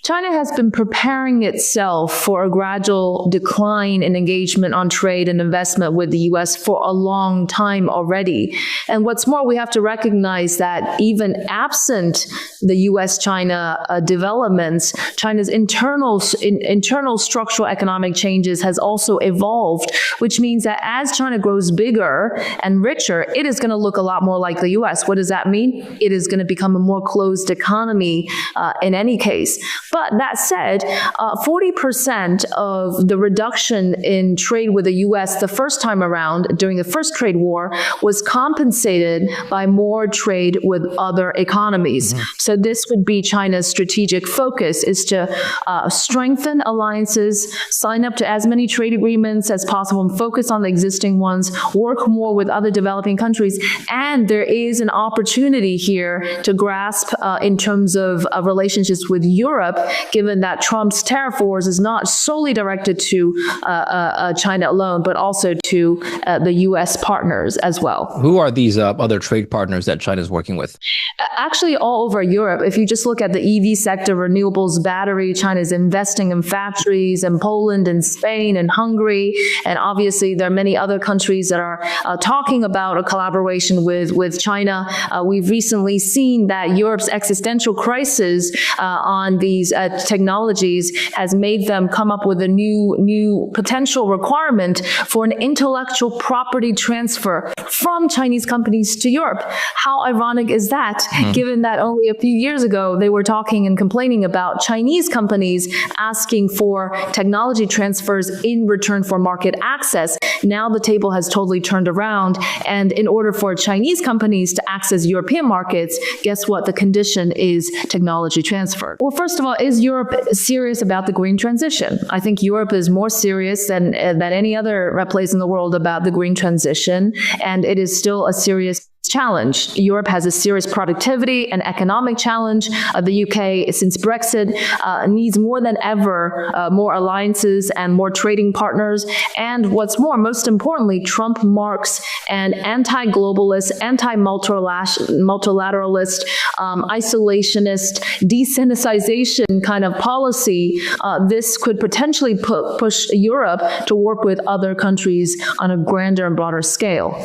China has been preparing itself for a gradual decline in engagement on trade and investment with the U.S. for a long time already. And what's more, we have to recognize that even absent the U.S.-China developments, China's internal structural economic changes has also evolved, which means that as China grows bigger and richer, it is going to look a lot more like the U.S. What does that mean? It is going to become a more closed economy in any case. But that said, 40% of the reduction in trade with the U.S. the first time around during the first trade war was compensated by more trade with other economies. Mm-hmm. So this would be China's strategic focus, is to strengthen alliances, sign up to as many trade agreements as possible, and focus on the existing ones, work more with other developing countries. And there is an opportunity here to grasp in terms of relationships with Europe, given that Trump's tariff wars is not solely directed to China alone, but also to the U.S. partners as well. Who are these other trade partners that China is working with? Actually, all over Europe. If you just look at the EV sector, renewables, battery, China is investing in factories in Poland and Spain and Hungary. And obviously, there are many other countries that are talking about a collaboration with China. We've recently seen that Europe's existential crisis on these technologies has made them come up with a new potential requirement for an intellectual property transfer from Chinese companies to Europe. How ironic is that, given that only a few years ago they were talking and complaining about Chinese companies asking for technology transfers in return for market access. Now the table has totally turned around, and in order for Chinese companies to access European markets, guess what? The condition is technology transfer. Well, first of all, is Europe serious about the green transition? I think Europe is more serious than any other place in the world about the green transition, and it is still a serious challenge. Europe has a serious productivity and economic challenge. The UK, since Brexit, needs more than ever more alliances and more trading partners. And what's more, most importantly, Trump marks an anti-globalist, anti-multilateralist, isolationist, desyncretization kind of policy. This could potentially push Europe to work with other countries on a grander and broader scale.